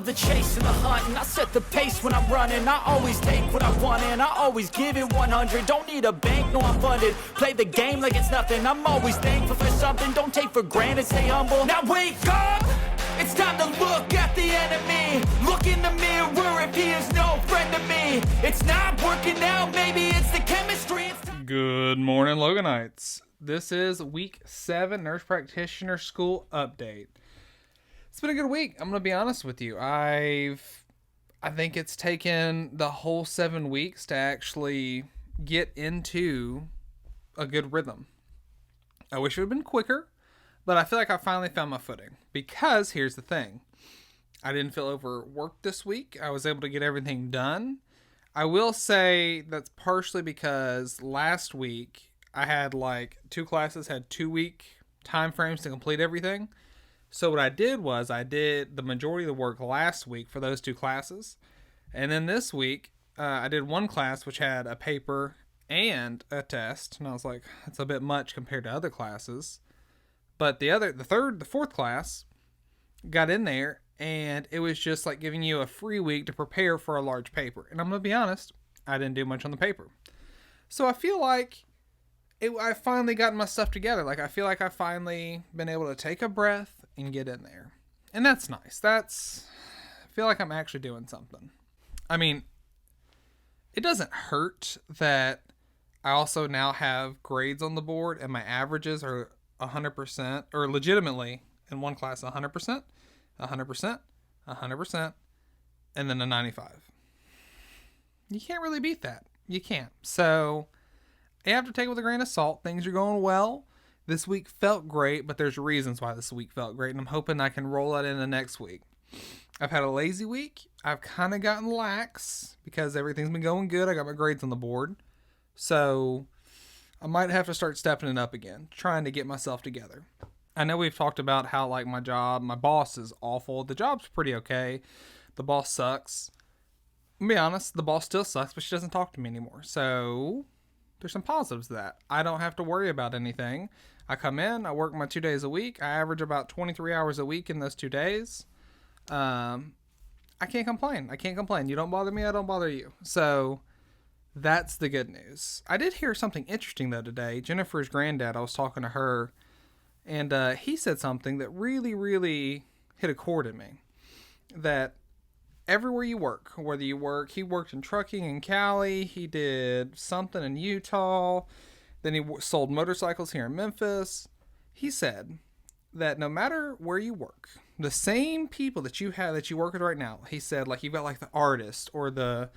love the chase and the hunt, and I set the pace when I'm running. I always take what I want and I always give it 100. Don't need a bank, no I'm funded. Play the game like it's nothing. I'm always thankful for something. Don't take for granted, stay humble. Now wake up! It's time to look at the enemy. Look in the mirror if he is no friend to me. It's not working out, maybe it's the chemistry. Good morning, Loganites. This is week 7 Nurse Practitioner School update. It's been a good week. I'm going to be honest with you. I think it's taken the whole 7 weeks to actually get into a good rhythm. I wish it would have been quicker, but I feel like I finally found my footing. Because here's the thing. I didn't feel overworked this week. I was able to get everything done. I will say that's partially because last week I had like 2 classes, had 2-week time frames to complete everything. So what I did was I did the majority of the work last week for those 2 classes. And then this week I did 1 class which had a paper and a test. And I was like, that's a bit much compared to other classes. But the fourth class got in there and it was just like giving you a free week to prepare for a large paper. And I'm going to be honest, I didn't do much on the paper. So I feel like I finally gotten my stuff together. Like I feel like I finally been able to take a breath and get in there. And that's nice. I feel like I'm actually doing something. I mean, it doesn't hurt that I also now have grades on the board and my averages are 100%, or legitimately in one class 100%, 100%, 100%, and then a 95. You can't really beat that. You can't. So you have to take it with a grain of salt. Things are going well. This week felt great, but there's reasons why this week felt great, and I'm hoping I can roll that into next week. I've had a lazy week. I've kind of gotten lax because everything's been going good. I got my grades on the board. So I might have to start stepping it up again, trying to get myself together. I know we've talked about how like my boss is awful. The job's pretty okay. The boss sucks. To be honest, the boss still sucks, but she doesn't talk to me anymore. So there's some positives to that. I don't have to worry about anything. I come in, I work my 2 days a week. I average about 23 hours a week in those 2 days. I can't complain. You don't bother me, I don't bother you. So that's the good news. I did hear something interesting though today. Jennifer's granddad, I was talking to her, and he said something that really, really hit a chord in me. That everywhere you work, whether you work, he worked in trucking in Cali, he did something in Utah, then he sold motorcycles here in Memphis. He said that no matter where you work, the same people that you have that you work with right now, he said, like you've got like the artist or the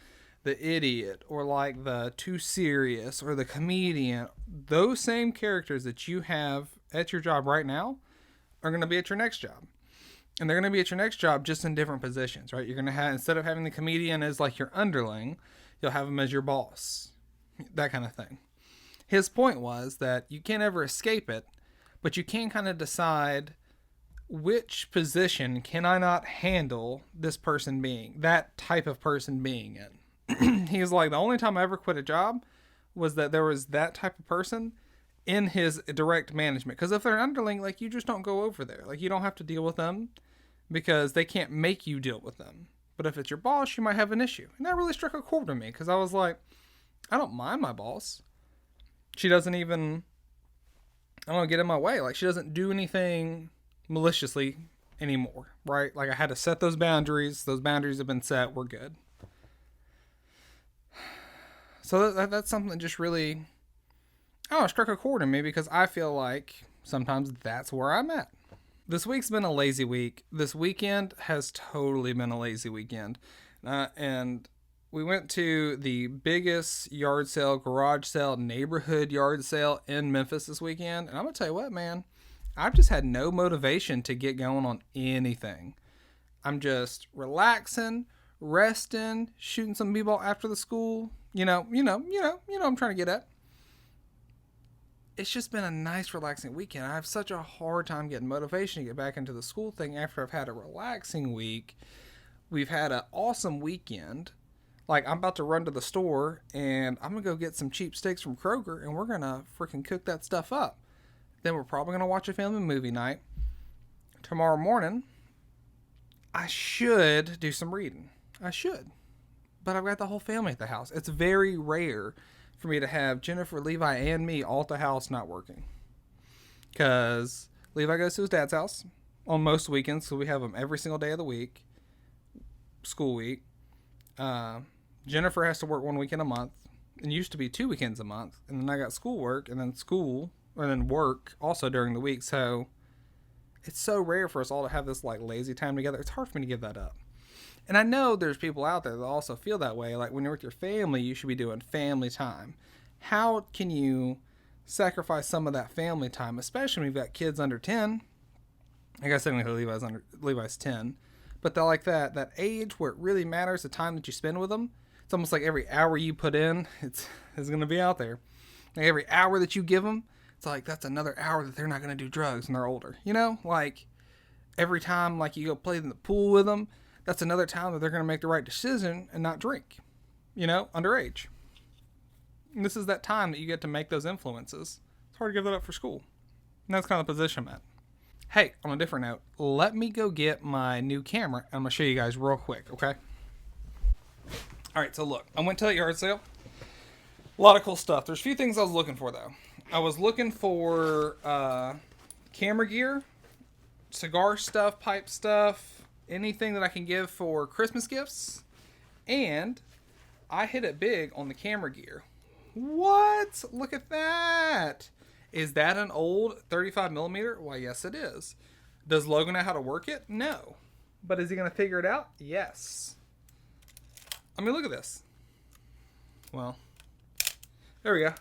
idiot or like the too serious or the comedian, those same characters that you have at your job right now are going to be at your next job. And they're going to be at your next job just in different positions, right? You're going to have, instead of having the comedian as like your underling, you'll have him as your boss, that kind of thing. His point was that you can't ever escape it, but you can kind of decide which position can I not handle this person being, that type of person being in. He was like, the only time I ever quit a job was that there was that type of person in his direct management. Because if they're an underling, like you just don't go over there. Like you don't have to deal with them because they can't make you deal with them. But if it's your boss, you might have an issue. And that really struck a chord with me because I was like, I don't mind my boss. She doesn't even, get in my way. Like she doesn't do anything maliciously anymore, right? Like I had to set those boundaries. Those boundaries have been set. We're good. So that's something that just really, struck a chord in me because I feel like sometimes that's where I'm at. This week's been a lazy week. This weekend has totally been a lazy weekend. And we went to the biggest yard sale, garage sale, neighborhood yard sale in Memphis this weekend. And I'm going to tell you what, man, I've just had no motivation to get going on anything. I'm just relaxing, resting, shooting some b-ball after the school. You know, I'm trying to get at. It's just been a nice, relaxing weekend. I have such a hard time getting motivation to get back into the school thing after I've had a relaxing week. We've had an awesome weekend. Like, I'm about to run to the store, and I'm going to go get some cheap steaks from Kroger, and we're going to freaking cook that stuff up. Then we're probably going to watch a family movie night. Tomorrow morning, I should do some reading. I should. But I've got the whole family at the house. It's very rare for me to have Jennifer, Levi, and me all at the house not working. Because Levi goes to his dad's house on most weekends, so we have him every single day of the week, school week. Jennifer has to work 1 weekend a month. It used to be 2 weekends a month. And then I got schoolwork and then work also during the week. So it's so rare for us all to have this like lazy time together. It's hard for me to give that up. And I know there's people out there that also feel that way. Like when you're with your family, you should be doing family time. How can you sacrifice some of that family time, especially when you've got kids under 10? I guess technically Levi's 10. But they're like that age where it really matters, the time that you spend with them. It's almost like every hour you put in, it's going to be out there. Like every hour that you give them, it's like that's another hour that they're not going to do drugs when they're older. You know, like every time like you go play in the pool with them, that's another time that they're going to make the right decision and not drink, you know, underage. And this is that time that you get to make those influences. It's hard to give that up for school. And that's kind of the position I'm at. Hey, on a different note, let me go get my new camera. I'm going to show you guys real quick, okay? All right, so look, I went to that yard sale. A lot of cool stuff. There's a few things I was looking for, though. I was looking for camera gear, cigar stuff, pipe stuff, anything that I can give for Christmas gifts. And I hit it big on the camera gear. What? Look at that. Is that an old 35 millimeter? Why, yes, it is. Does Logan know how to work it? No. But is he going to figure it out? Yes. I mean, look at this. Well, there we go.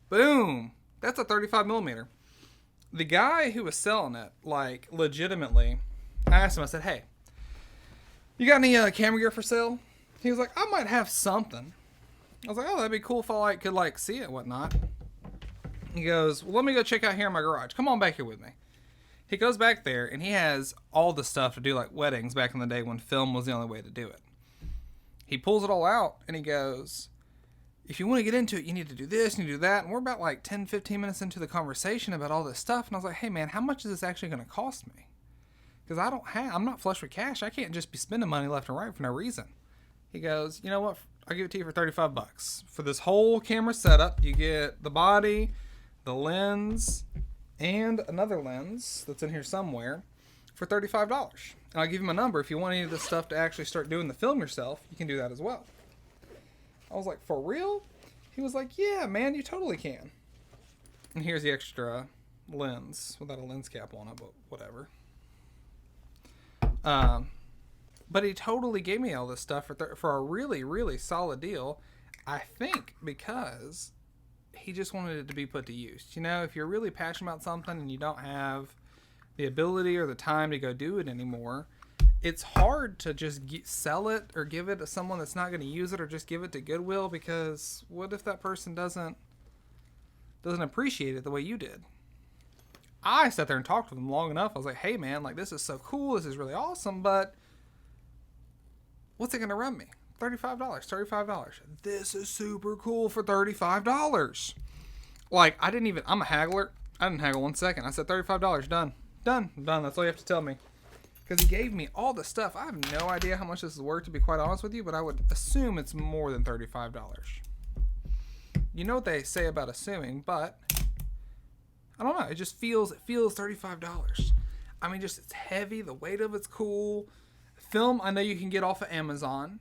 Boom. That's a 35 millimeter. The guy who was selling it, like, legitimately, I asked him, I said, hey, you got any camera gear for sale? He was like, I might have something. I was like, oh, that'd be cool if I like could like see it and whatnot. He goes, well, let me go check out here in my garage. Come on back here with me. He goes back there, and he has all the stuff to do like weddings back in the day when film was the only way to do it. He pulls it all out, and he goes, if you want to get into it, you need to do this and you do that. And we're about like 10, 15 minutes into the conversation about all this stuff. And I was like, hey, man, how much is this actually going to cost me? Because I'm not flush with cash. I can't just be spending money left and right for no reason. He goes, you know what? I'll give it to you for $35. For this whole camera setup, you get the body, the lens, and another lens that's in here somewhere for $35. And I'll give him a number. If you want any of this stuff to actually start doing the film yourself, you can do that as well. I was like, for real? He was like, yeah, man, you totally can. And here's the extra lens without a lens cap on it, but whatever. But he totally gave me all this stuff for a really, really solid deal. I think because he just wanted it to be put to use. You know, if you're really passionate about something and you don't have the ability or the time to go do it anymore, it's hard to just sell it or give it to someone that's not going to use it, or just give it to Goodwill, because what if that person doesn't appreciate it the way you did? I sat there and talked with him long enough. I was like, hey man, like this is so cool. This is really awesome, but what's it going to run me? $35. This is super cool for $35. Like, I'm a haggler. I didn't haggle 1 second. I said $35. Done. That's all you have to tell me. Because he gave me all the stuff. I have no idea how much this is worth, to be quite honest with you, but I would assume it's more than $35. You know what they say about assuming, but I don't know. It feels $35. I mean, just it's heavy. The weight of it's cool. Film, I know you can get off of Amazon.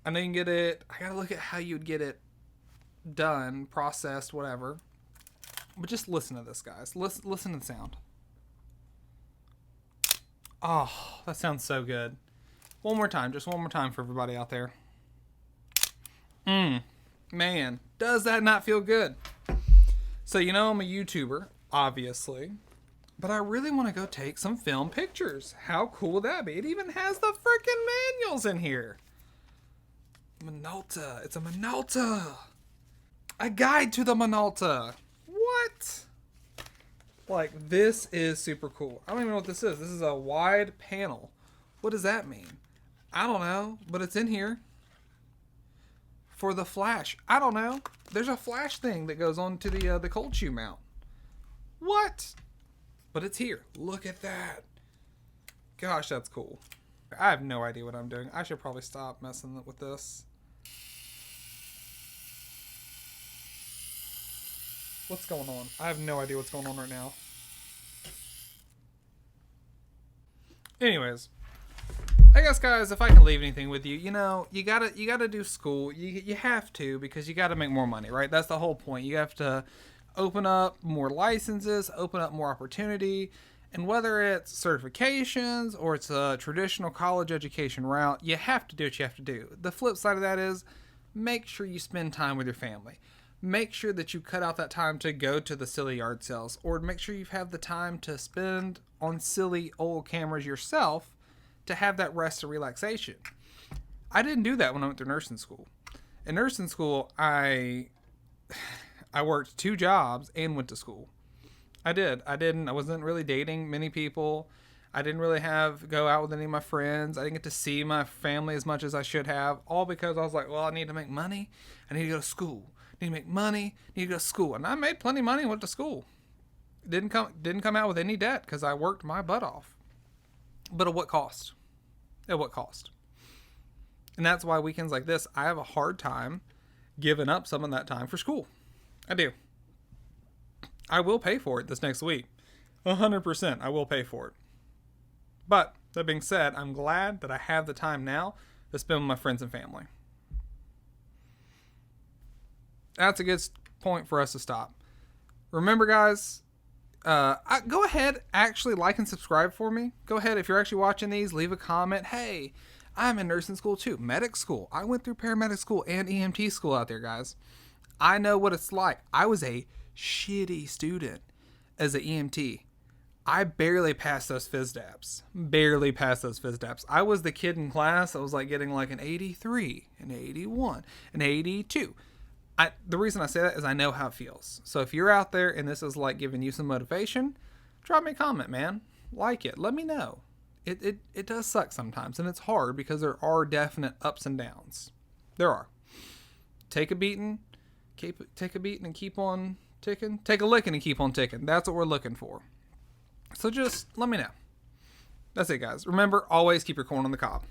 I know you can get it. I gotta look at how you'd get it done, processed, whatever. But just listen to this, guys. Listen to the sound. Oh, that sounds so good. One more time for everybody out there. Man, does that not feel good? So, you know, I'm a YouTuber, obviously, but I really want to go take some film pictures. How cool would that be? It even has the freaking manuals in here. Minolta. It's a Minolta. A guide to the Minolta. What? Like, this is super cool. I don't even know what this is. This is a wide panel. What does that mean? I don't know, but it's in here. For the flash. I don't know. There's a flash thing that goes on to the cold shoe mount. What? But it's here. Look at that. Gosh, that's cool. I have no idea what I'm doing. I should probably stop messing with this. What's going on? I have no idea what's going on right now. Anyways, I guess, guys, if I can leave anything with you, you know, you gotta do school. You have to, because you gotta make more money, right? That's the whole point. You have to open up more licenses, open up more opportunity, and whether it's certifications or it's a traditional college education route, you have to do what you have to do. The flip side of that is make sure you spend time with your family. Make sure that you cut out that time to go to the silly yard sales, or make sure you have the time to spend on silly old cameras yourself to have that rest and relaxation. I didn't do that when I went to nursing school. In nursing school, I worked 2 jobs and went to school. I wasn't really dating many people. I didn't really go out with any of my friends. I didn't get to see my family as much as I should have, all because I was like, well, I need to make money. I need to go to school. I need to make money. I need to go to school. And I made plenty of money and went to school. Didn't come out with any debt because I worked my butt off. But at what cost? At what cost? And that's why weekends like this, I have a hard time giving up some of that time for school. I do. I will pay for it this next week. 100%, I will pay for it. But that being said, I'm glad that I have the time now to spend with my friends and family. That's a good point for us to stop. Remember, guys, go ahead, actually like and subscribe for me. Go ahead, if you're actually watching these, leave a comment. Hey, I'm in nursing school too, medic school. I went through paramedic school and EMT school out there, guys. I know what it's like. I was a shitty student as an EMT. I barely passed those FISDAPs. I was the kid in class that was like getting like an 83, an 81, an 82. The reason I say that is I know how it feels. So if you're out there and this is like giving you some motivation, drop me a comment, man. Like it. Let me know. It does suck sometimes, and it's hard because there are definite ups and downs. There are. Take a beating. Take a beating and keep on ticking. Take a licking and keep on ticking. That's what we're looking for. So just let me know. That's it, guys. Remember, always keep your corn on the cob.